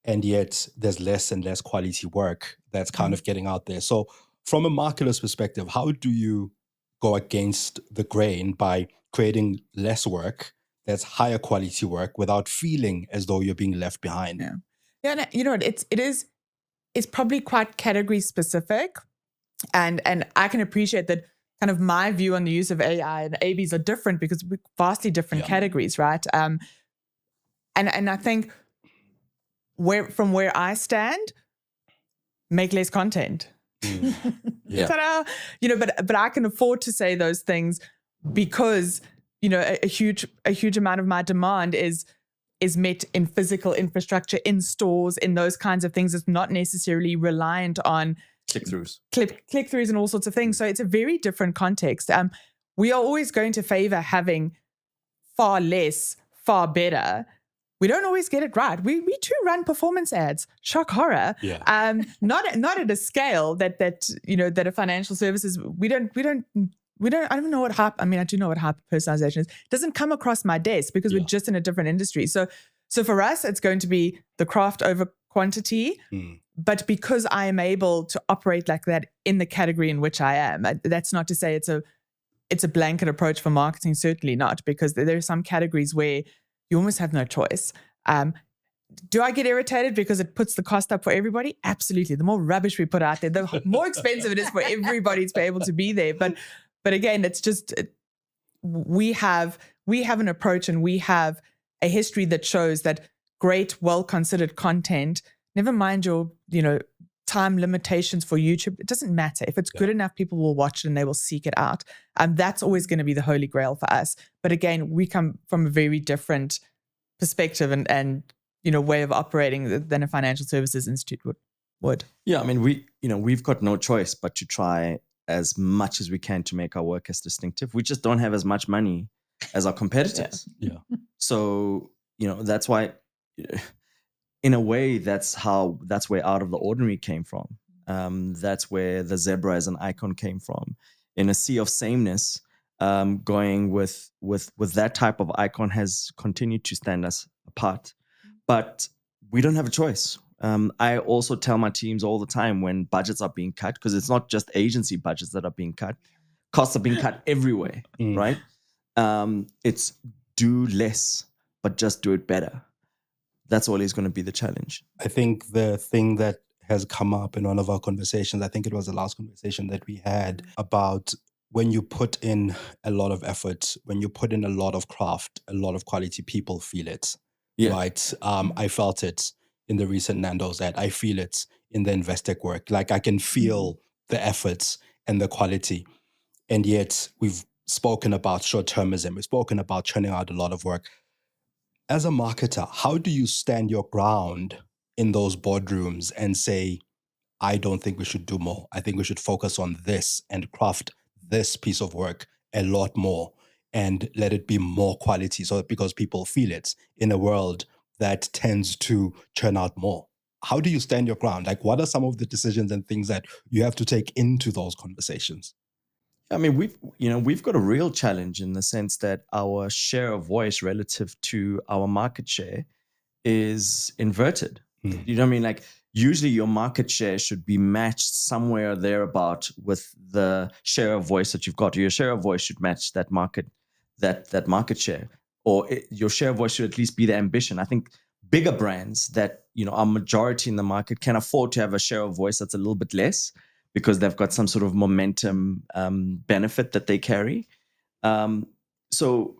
and yet there's less and less quality work that's kind of getting out there. So from a marketer's perspective, how do you go against the grain by creating less work that's higher quality work without feeling as though you're being left behind? Yeah, and you know what? It's probably quite category specific, and I can appreciate that. Kind of my view on the use of AI and Abey's are different because we're vastly different categories, right? And I think from where I stand, make less content. Ta-da! You know, but I can afford to say those things because, you know, a huge amount of my demand is met in physical infrastructure, in stores, in those kinds of things. It's not necessarily reliant on click-throughs and all sorts of things. So it's a very different context. We are always going to favor having far less, far better. We don't always get it right. We too run performance ads. Shock horror. Not at a scale that a financial services. I don't know what I do know what hyper personalization is. It doesn't come across my desk because we're just in a different industry. So for us, it's going to be the craft over quantity. But because I am able to operate like that in the category in which I am, that's not to say it's a blanket approach for marketing. Certainly not, because there are some categories where you almost have no choice. Do I get irritated because it puts the cost up for everybody? Absolutely. The more rubbish we put out there, the more expensive it is for everybody to be able to be there. But again, it's just we have an approach and we have a history that shows that great, well-considered content, never mind your, time limitations for YouTube, it doesn't matter. If it's good enough, people will watch it and they will seek it out. That's always going to be the holy grail for us. But again, we come from a very different perspective and way of operating than a financial services institute would. Yeah, I mean, we've got no choice but to try as much as we can to make our work as distinctive. We just don't have as much money as our competitors. So, that's why, in a way, that's where Out of the Ordinary came from. That's where the zebra as an icon came from. In a sea of sameness, going with that type of icon has continued to stand us apart. But we don't have a choice. I also tell my teams all the time when budgets are being cut, because it's not just agency budgets that are being cut. Costs are being cut everywhere, right? It's do less, but just do it better. That's always going to be the challenge. I think the thing that has come up in one of our conversations, I think it was the last conversation that we had, about when you put in a lot of effort, when you put in a lot of craft, a lot of quality, people feel it, right? I felt it in the recent Nando's ad. I feel it in the Investec work. Like I can feel the efforts and the quality. And yet we've spoken about short-termism. We've spoken about churning out a lot of work. As a marketer, how do you stand your ground in those boardrooms and say, I don't think we should do more. I think we should focus on this and craft this piece of work a lot more. and let it be more quality, so because people feel it in a world that tends to churn out more? How do you stand your ground? Like, what are some of the decisions and things that you have to take into those conversations? I mean, we've got a real challenge in the sense that our share of voice relative to our market share is inverted. You know what I mean? Like, usually your market share should be matched somewhere thereabout with the share of voice that you've got. Your share of voice should match that market share, or your share of voice should at least be the ambition. I think bigger brands that are majority in the market can afford to have a share of voice that's a little bit less, because they've got some sort of momentum benefit that they carry. So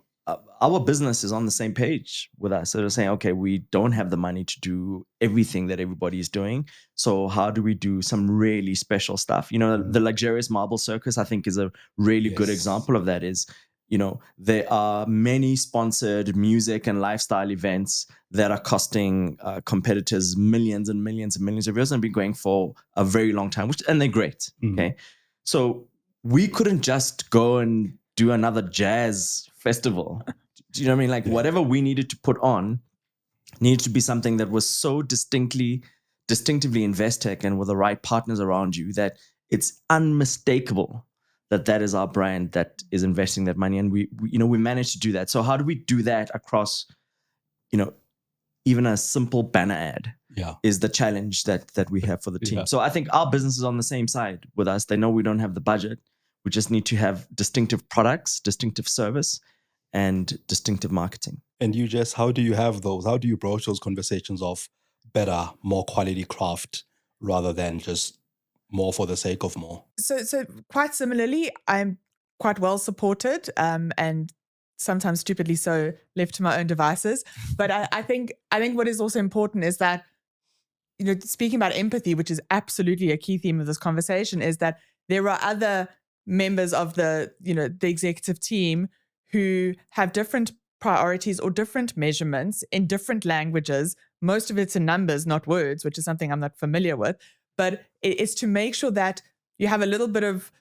our business is on the same page with us. So they're saying, okay, we don't have the money to do everything that everybody is doing. So how do we do some really special stuff? The luxurious marble circus, I think, is a really good example of that. There are many sponsored music and lifestyle events that are costing competitors millions and millions and millions of euros and been going for a very long time, and they're great. Okay. So we couldn't just go and do another jazz festival. Do you know what I mean? Like, whatever we needed to put on needed to be something that was so distinctively Investec and with the right partners around you that it's unmistakable that is our brand that is investing that money. And we managed to do that. So how do we do that across, even a simple banner ad is the challenge that we have for the team. So I think our business is on the same side with us. They know we don't have the budget. We just need to have distinctive products, distinctive service, and distinctive marketing. And how do you have those? How do you broach those conversations of better, more quality craft rather than just more for the sake of more? So quite similarly, I'm quite well supported, and sometimes stupidly so, left to my own devices. But I think what is also important is that, speaking about empathy, which is absolutely a key theme of this conversation, is that there are other members of the executive team who have different priorities or different measurements in different languages. Most of it's in numbers, not words, which is something I'm not familiar with. But it's to make sure that you have a little bit of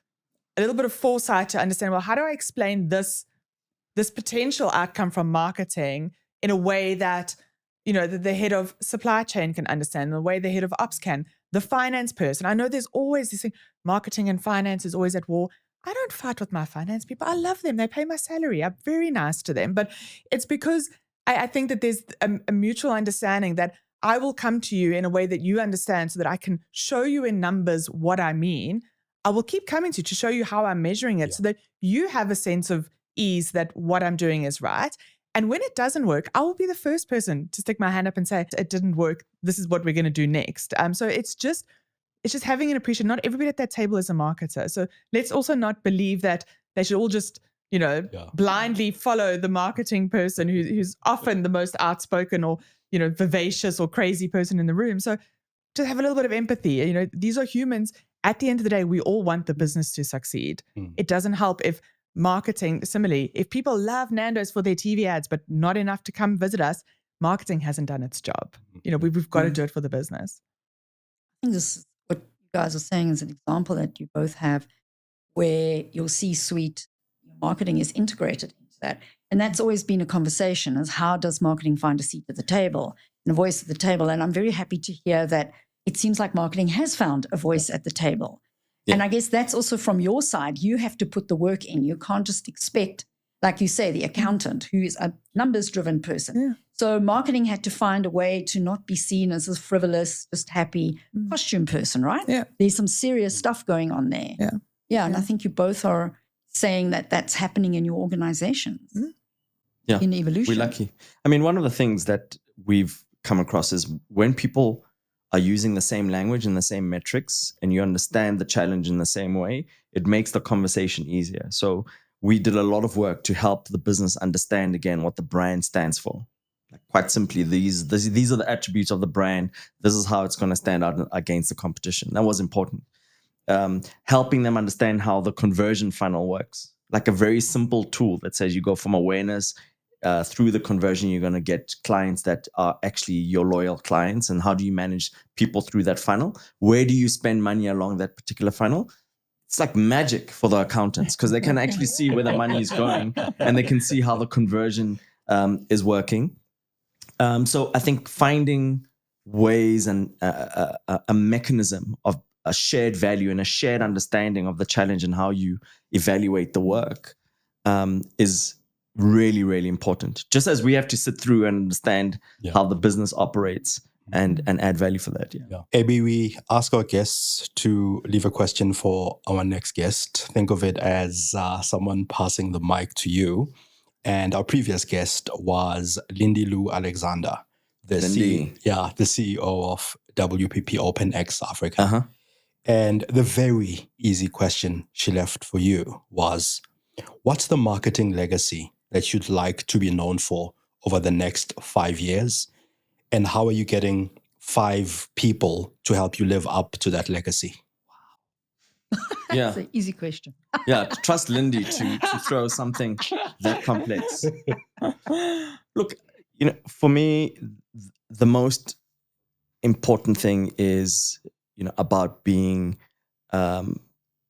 foresight to understand, well, how do I explain this potential outcome from marketing in a way that, that the head of supply chain can understand, the way the head of ops can, the finance person. I know there's always this thing, marketing and finance is always at war. I don't fight with my finance people. I love them. They pay my salary. I'm very nice to them. But it's because I think that there's a mutual understanding that I will come to you in a way that you understand so that I can show you in numbers what I mean. I will keep coming to show you how I'm measuring it so that you have a sense of ease that what I'm doing is right. And when it doesn't work, I will be the first person to stick my hand up and say, it didn't work. This is what we're going to do next. So it's just having an appreciation. Not everybody at that table is a marketer. So let's also not believe that they should all just, blindly follow the marketing person who's often the most outspoken or, vivacious or crazy person in the room. So just have a little bit of empathy. These are humans. At the end of the day, we all want the business to succeed. It doesn't help if marketing, similarly, if people love Nando's for their TV ads, but not enough to come visit us, marketing hasn't done its job. We've got to do it for the business. I think this, what you guys are saying is an example that you both have where your C-suite marketing is integrated into that. And that's always been a conversation, is how does marketing find a seat at the table and a voice at the table? And I'm very happy to hear that it seems like marketing has found a voice at the table. Yeah. And I guess that's also from your side. You have to put the work in. You can't just expect, like you say, the accountant who is a numbers-driven person. Yeah. So marketing had to find a way to not be seen as a frivolous, just happy costume person, right? Yeah. There's some serious stuff going on there. Yeah. Yeah. And I think you both are saying that that's happening in your organizations. Yeah. In evolution. We're lucky. I mean, one of the things that we've come across is when people are using the same language and the same metrics, and you understand the challenge in the same way, it makes the conversation easier. So we did a lot of work to help the business understand, again, what the brand stands for. Like, quite simply, these are the attributes of the brand. This is how it's going to stand out against the competition. That was important. Helping them understand how the conversion funnel works. Like a very simple tool that says you go from awareness through the conversion, you're going to get clients that are actually your loyal clients. And how do you manage people through that funnel? Where do you spend money along that particular funnel? it's like magic for the accountants because they can actually see where the money is going and they can see how the conversion is working. So I think finding ways and a mechanism of a shared value and a shared understanding of the challenge and how you evaluate the work is really, really important. Just as we have to sit through and understand how the business operates and add value for that. Abey, we ask our guests to leave a question for our next guest. Think of it as someone passing the mic to you. And our previous guest was Lindy Lou Alexander, the CEO of WPP OpenX Africa. Uh-huh. And the very easy question she left for you was, what's the marketing legacy that you'd like to be known for over the next 5 years? And how are you getting 5 people to help you live up to that legacy? Yeah. That's an easy question. Yeah, trust Lindy to throw something that complex. Look, for me, the most important thing is, about being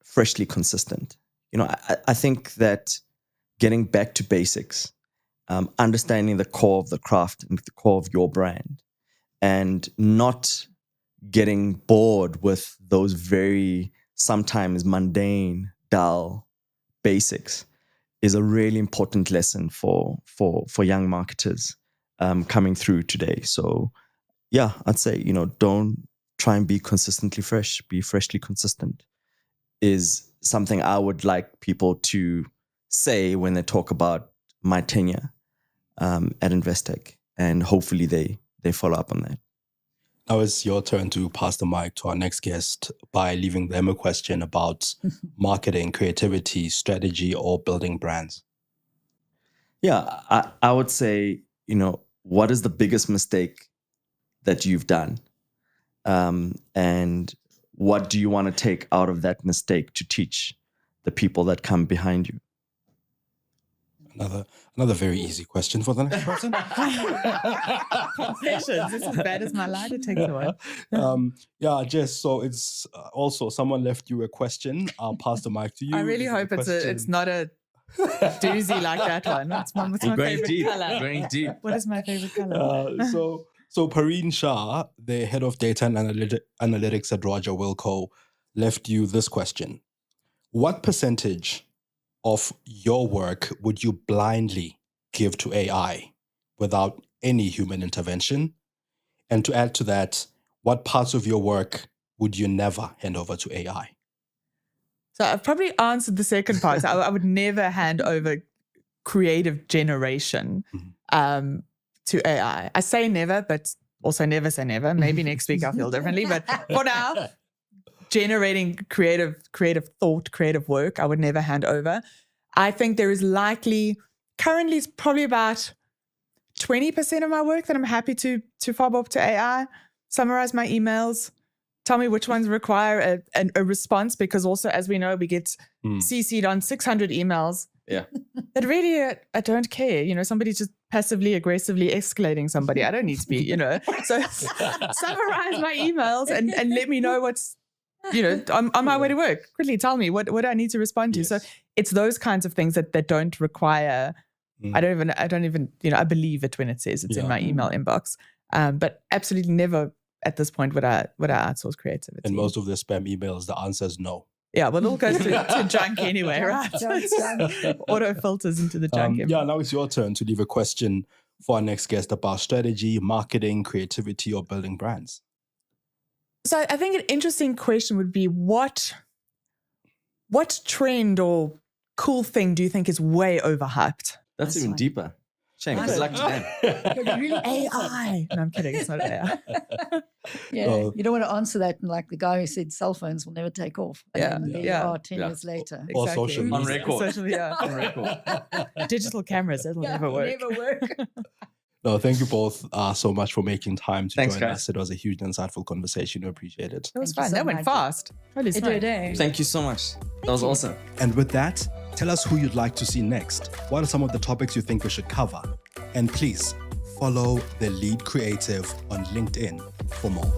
freshly consistent. I think that getting back to basics, understanding the core of the craft and the core of your brand, and not getting bored with those very sometimes mundane, dull basics is a really important lesson for young marketers coming through today. So yeah, I'd say, don't try and be consistently fresh, be freshly consistent is something I would like people to say when they talk about my tenure at Investec, and hopefully they follow up on that. Now it's your turn to pass the mic to our next guest by leaving them a question about marketing, creativity, strategy, or building brands. Yeah, I would say, what is the biggest mistake that you've done? And what do you want to take out of that mistake to teach the people that come behind you? Another very easy question for the next person. Confessions. It's as bad as my lie detector one. Jess, so it's also someone left you a question. I'll pass the mic to you. I really hope it's not a doozy like that one. What's my favorite color? Going deep. What is my favorite color? So Pareen Shah, the head of data and analytics at Roger Wilco, left you this question. What percentage of your work would you blindly give to AI without any human intervention? And to add to that, what parts of your work would you never hand over to AI? So I've probably answered the second part. I would never hand over creative generation to AI. I say never, but also never say never. Maybe next week I'll feel differently. But for now, generating creative thought, creative work, I would never hand over. I think there is currently it's probably about 20% of my work that I'm happy to fob up to AI, summarize my emails, tell me which ones require a response, because also, as we know, we get CC'd on 600 emails. Yeah. But really, I don't care. Somebody's just passively, aggressively escalating somebody. I don't need to be, So summarize my emails and let me know what's, on my way to work. Quickly tell me what I need to respond to. Yes. So it's those kinds of things that don't require, I don't even, I believe it when it says it's in my email inbox. But absolutely never at this point would I outsource creativity. And most of the spam emails, the answer is no. Yeah, well, it all goes to junk anyway, right? Auto filters into the junk. Now it's your turn to leave a question for our next guest about strategy, marketing, creativity, or building brands. So I think an interesting question would be what trend or cool thing do you think is way overhyped? That's even deeper. Shame, good luck to them. Really AI. No, I'm kidding. It's not AI. You don't want to answer that like the guy who said cell phones will never take off. And there you are 10 years later. Or social media. On record. On record. Digital cameras, it'll never work. Never work. No, thank you both so much for making time to Thanks, join guys. us. It was a huge, insightful conversation. I appreciate it. It was Thank fun. you so That went much. fast. Holy smokes. Thank you so much. That was awesome. And with that, tell us who you'd like to see next. What are some of the topics you think we should cover? And please follow the Lead Creative on LinkedIn for more.